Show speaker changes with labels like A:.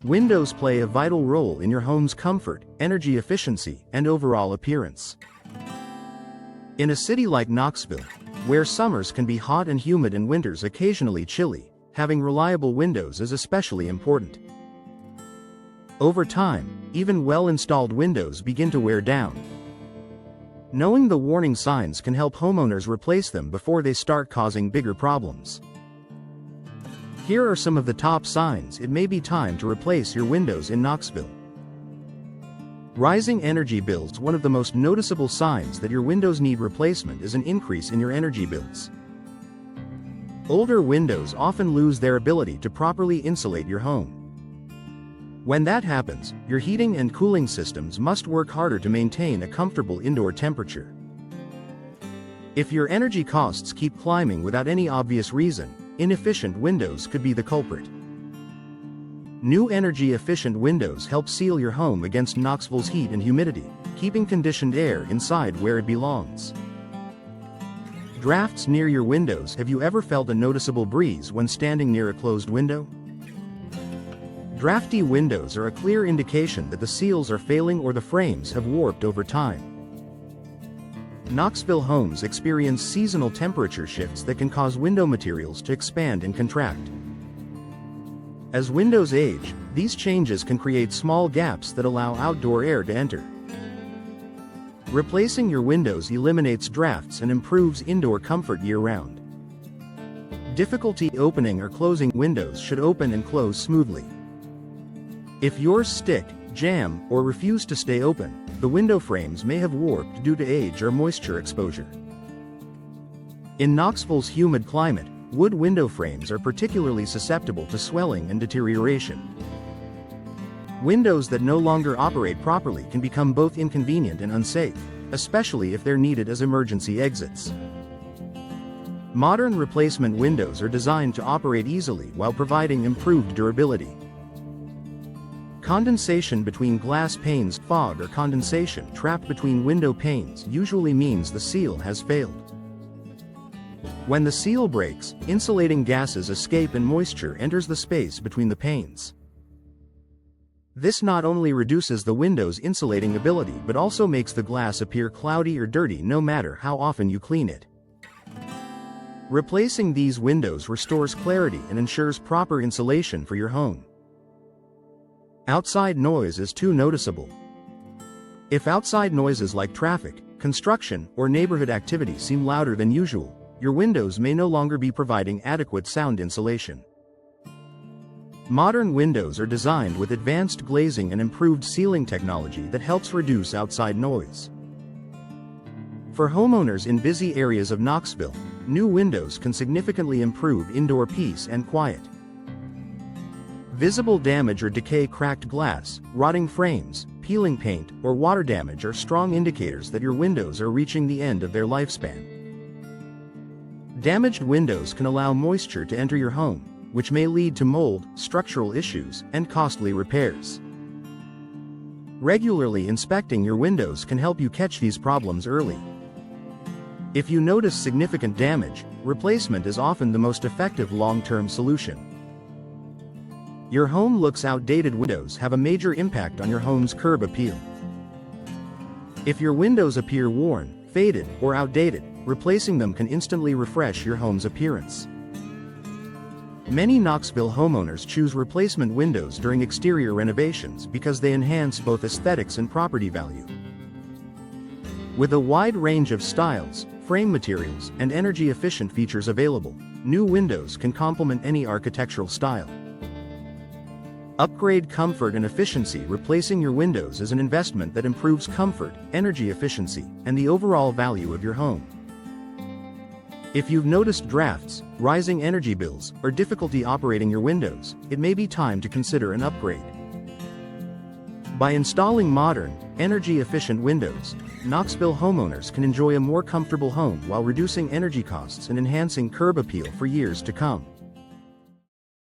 A: Windows play a vital role in your home's comfort, energy efficiency, and overall appearance. In a city like Knoxville, where summers can be hot and humid and winters occasionally chilly, having reliable windows is especially important. Over time, even well-installed windows begin to wear down. Knowing the warning signs can help homeowners replace them before they start causing bigger problems. Here are some of the top signs it may be time to replace your windows in Knoxville. Rising energy bills. One of the most noticeable signs that your windows need replacement is an increase in your energy bills. Older windows often lose their ability to properly insulate your home. When that happens, your heating and cooling systems must work harder to maintain a comfortable indoor temperature. If your energy costs keep climbing without any obvious reason, inefficient windows could be the culprit. New energy-efficient windows help seal your home against Knoxville's heat and humidity, keeping conditioned air inside where it belongs. Drafts near your windows. Have you ever felt a noticeable breeze when standing near a closed window? Drafty windows are a clear indication that the seals are failing or the frames have warped over time. Knoxville homes experience seasonal temperature shifts that can cause window materials to expand and contract. As windows age, these changes can create small gaps that allow outdoor air to enter. Replacing your windows eliminates drafts and improves indoor comfort year-round. Difficulty opening or closing windows should open and close smoothly. If yours stick, jam, or refuse to stay open, the window frames may have warped due to age or moisture exposure. In Knoxville's humid climate, wood window frames are particularly susceptible to swelling and deterioration. Windows that no longer operate properly can become both inconvenient and unsafe, especially if they're needed as emergency exits. Modern replacement windows are designed to operate easily while providing improved durability. Condensation between glass panes. Fog or condensation trapped between window panes usually means the seal has failed. When the seal breaks, insulating gases escape and moisture enters the space between the panes. This not only reduces the window's insulating ability but also makes the glass appear cloudy or dirty no matter how often you clean it. Replacing these windows restores clarity and ensures proper insulation for your home. Outside noise is too noticeable. If outside noises like traffic, construction, or neighborhood activity seem louder than usual, your windows may no longer be providing adequate sound insulation. Modern windows are designed with advanced glazing and improved sealing technology that helps reduce outside noise. For homeowners in busy areas of Knoxville, new windows can significantly improve indoor peace and quiet. Visible damage or decay. Cracked glass, rotting frames, peeling paint, or water damage are strong indicators that your windows are reaching the end of their lifespan. Damaged windows can allow moisture to enter your home, which may lead to mold, structural issues, and costly repairs. Regularly inspecting your windows can help you catch these problems early. If you notice significant damage, replacement is often the most effective long-term solution. Your home looks outdated. Windows have a major impact on your home's curb appeal. If your windows appear worn, faded, or outdated, replacing them can instantly refresh your home's appearance. Many Knoxville homeowners choose replacement windows during exterior renovations because they enhance both aesthetics and property value. With a wide range of styles, frame materials, and energy-efficient features available, new windows can complement any architectural style. Upgrade comfort and efficiency. Replacing your windows is an investment that improves comfort, energy efficiency, and the overall value of your home. If you've noticed drafts, rising energy bills, or difficulty operating your windows, it may be time to consider an upgrade. By installing modern, energy-efficient windows, Knoxville homeowners can enjoy a more comfortable home while reducing energy costs and enhancing curb appeal for years to come.